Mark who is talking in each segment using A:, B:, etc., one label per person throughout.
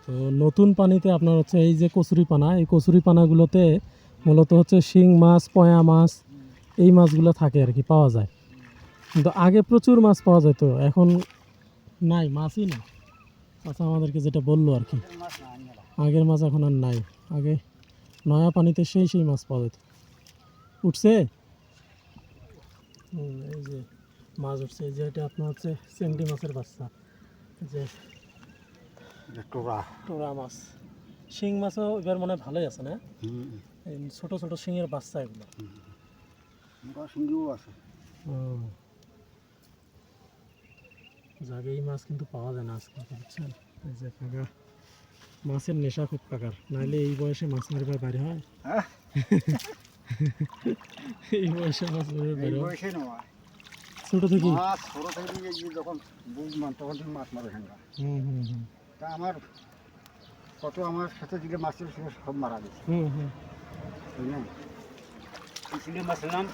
A: তো নতুন পানিতে আপনার হচ্ছে এই যে কচুরিপানা, এই কচুরিপানাগুলোতে মূলত হচ্ছে শিং মাছ, পয়া মাছ, এই মাছগুলো থাকে আর কি, পাওয়া যায়। কিন্তু আগে প্রচুর মাছ পাওয়া যেত, এখন নাই, মাছই না। আচ্ছা, আমাদেরকে যেটা বললো আর কি, আগের মাছ এখন আর নাই। আগে নয়া পানিতে সেই সেই মাছ পাওয়া যেত। উঠছে এই যে মাছ উঠছে, এই যে এটা আপনার হচ্ছে চেংড়ি মাছের বাচ্চা, যে
B: টোরা
A: টোরা মাছ। শিং মাছও এবার মনে হয় ভালোই আছে না, এই ছোট ছোট শিঙের বাচ্চা এগুলো।
B: সিঙ্গিও আছে।
A: জাগে এই মাছ কিন্তু পাওয়া যায় না আজকে, বুঝছেন। এই যে কাকা মাছের নেশা খুব কাকার, নাইলে এই বয়সে মাছ মারিবার বাইরে হয়। এই বয়সে মাছ মারিবার বাইরে হয় ছোট থেকে।
B: ছোট থেকে যখন বুঝলাম তখন তুমি মাছ মারো এখানকার। তা আমার কত আমার সাথে দিকে মাছ ছিল সেগুলো সব মারা গেছে। বুঝলেন, সিলে মাছ নাম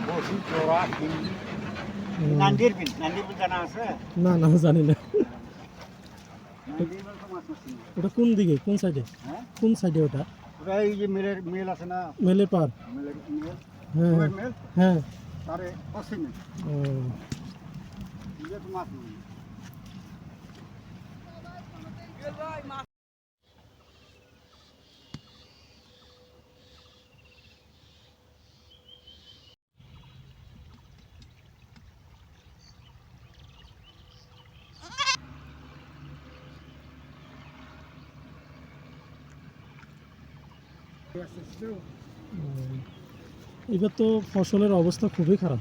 B: বসি, চোরা, শিঙ্গি, নান্দির বিল জানা আছে?
A: না না, জানি না।
B: নান্দির বিল তো মাছ মারছি না।
A: ওটা কোন দিকে, কোন সাইডে?
B: হ্যাঁ,
A: কোন সাইডে ওটা?
B: ওটা এই যে মেল আছে না,
A: মেলে পার।
B: মেল
A: হ্যাঁ
B: মেল
A: হ্যাঁ।
B: তারে অসীমে
A: ও,
B: তো মাছ নেই।
A: এবার তো ফসলের অবস্থা খুবই খারাপ,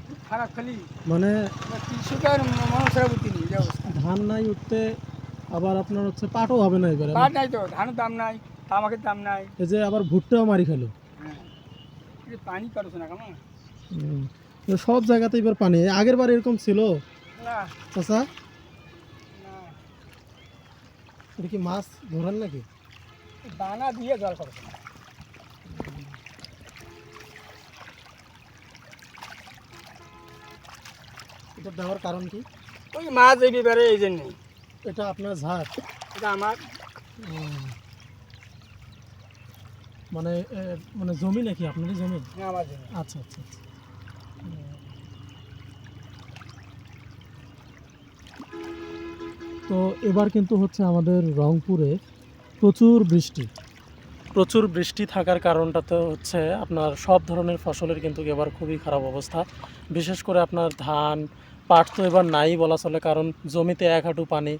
B: খালি
A: মানে
B: কৃষকের মানুষের বুদ্ধি নেই যে অবস্থা।
A: ধান নাই উঠতে, আবার আপনার হচ্ছে পাটও হবে না এবারে।
B: পাট নাই তো, ধানের দাম নাই, তামাকের দাম নাই।
A: এই যে আবার ভুট্টাও মারি খেলো।
B: হ্যাঁ, এই পানি পারছে না কেন?
A: তো সব জায়গাতে এবার পানি, আগের বার এরকম ছিল
B: না
A: চাচা?
B: না,
A: এটা কি মাছ ধরান নাকি?
B: দানা দিয়ে জল করছে না।
A: এটা দেওয়ার কারণ কি?
B: ওই মাছ এই বিবারে এই জন্যই।
A: এটা আপনার ঝাড়?
B: এটা আমার
A: মানে মানে জমি নাকি আপনারই জমি?
B: আমার জন্য।
A: আচ্ছা আচ্ছা আচ্ছা। তো এবার কিন্তু হচ্ছে আমাদের রংপুরে প্রচুর বৃষ্টি, প্রচুর বৃষ্টি থাকার কারণটা তো হচ্ছে আপনার সব ধরনের ফসলের কিন্তু এবার খুবই খারাপ অবস্থা। বিশেষ করে আপনার ধান, পাট তো এবার নাই বলা চলে, কারণ জমিতে এক হাঁটু পানি।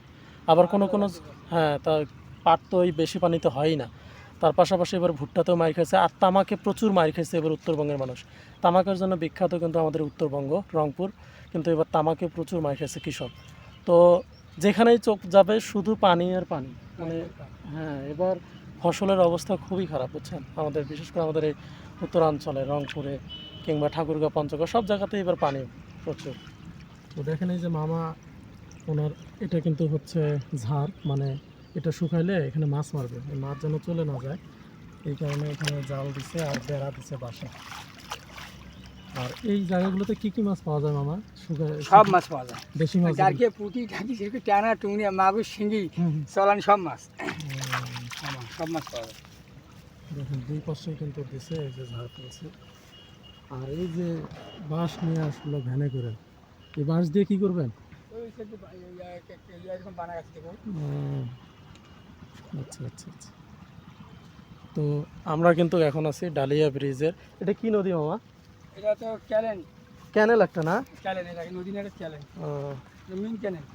A: আবার কোনো কোনো, হ্যাঁ, তা পাট তো ওই বেশি পানিতে হয়ই না। তার পাশাপাশি এবার ভুট্টাতেও মার খেয়েছে, আর তামাকে প্রচুর মার খেয়েছে এবার উত্তরবঙ্গের মানুষ। তামাকের জন্য বিখ্যাত কিন্তু আমাদের উত্তরবঙ্গ, রংপুর, কিন্তু এবার তামাকে প্রচুর মার খেয়েছে কৃষক। তো যেখানেই চোখ যাবে শুধু পানি আর পানি, মানে হ্যাঁ, এবার ফসলের অবস্থা খুবই খারাপ, বুঝছেন। আমাদের বিশেষ করে আমাদের এই উত্তরাঞ্চলে, রংপুরে কিংবা ঠাকুরগাঁও, পঞ্চগড়, সব জায়গাতেই এবার পানি প্রচুর। তো দেখেন এই যে মামা ওনার, এটা কিন্তু হচ্ছে ঝাড়, মানে এটা শুকাইলে এখানে মাছ মারবে, এই মাছ যেন চলে না যায়, এই কারণে এখানে জাল দিছে আর বেড়া দিছে বাসা। আর এই জায়গাগুলোতে কি কি মাছ পাওয়া যায় মামা?
B: সব মাছ পাওয়া যায়,
A: দেশি মাছ?
B: যারকে পুঁটি ঢাকি সেরকম টানা টুংরি মাগুর শিঙ্গি চলান সব মাছ, সব মাছ পাওয়া যায়।
A: দেখেন দুই পাশে কিন্তু দিছে, এই যে ঝাড় ফেলছে। আর এই যে বাঁশ নিয়ে আসলো ভ্যানে করে, এই বাঁশ দিয়ে কি করবেন? আচ্ছা আচ্ছা আচ্ছা। তো আমরা কিন্তু এখন আছি ডালিয়া ব্রিজের, এটা কি নদী মামা?
B: এটা তো ক্যালেন,
A: ক্যানেল একটা না?
B: ক্যালেন, এটা নদী না, এটা ক্যালেন, মেইন ক্যানেল।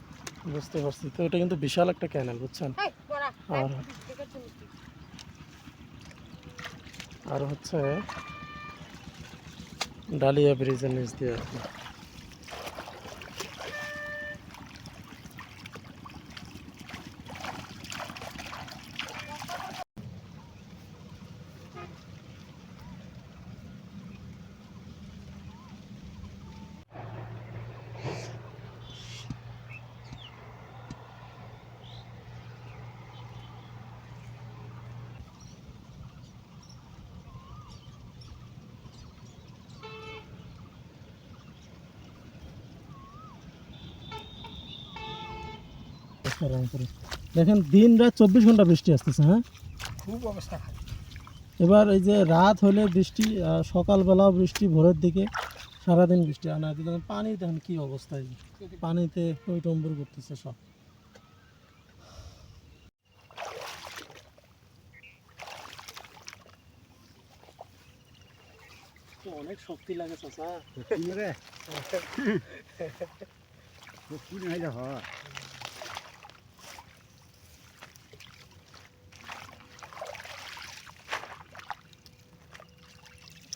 A: বুঝতে পারছি। তো এটা কিন্তু বিশাল একটা ক্যানেল, বুঝছেন। আর আর হচ্ছে ডালিয়া ব্রিজের নিচ দিয়ে আর কি। অবস্থা রংপুরে। দেখেন দিন রাত 24 ঘন্টা বৃষ্টি আসতেছে। হ্যাঁ,
B: খুব অবস্থা খারাপ।
A: এবার এই যে রাত হলে বৃষ্টি, সকালবেলাও বৃষ্টি, ভোরের দিকে সারাদিন বৃষ্টি। আর না দেখেন পানি, দেখেন কি অবস্থা, এই যে পানিতে টইটম্বুর করতেছে সব। অনেক শক্তি লাগে চাচা।
B: সত্যি রে সত্যি নাইলে হয়।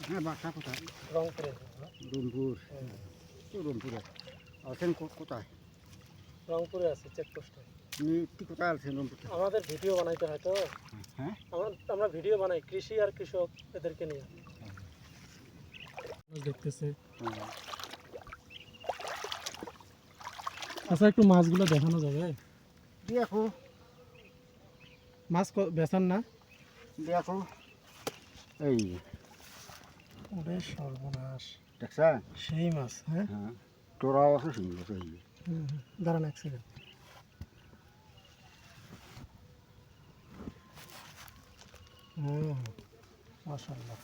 B: হ্যাঁ, বাসা কোথায়?
A: রংপুরে।
B: রংপুর। তো রংপুরে আছেন কোথায়?
A: রংপুরে আছে চেকপোস্টে।
B: তুই কোথায় আছেন রংপুরে?
A: আমাদের ভিডিও বানাইতে হয় তো,
B: হ্যাঁ,
A: আমরা ভিডিও বানাই কৃষি আর কৃষক এদেরকে নিয়ে। দেখতেছে আচ্ছা, একটু মাছগুলো দেখানো যাবে?
B: দেখো
A: মাছ বেচান না?
B: দেখো এই
A: ওরে সর্বনাশ,
B: দেখছা?
A: সেই মাছ। হ্যাঁ,
B: হ্যাঁ, তোরাও আছে সুন্দর এই
A: দাঁড়ান এক সেকেন্ড। মাশাআল্লাহ।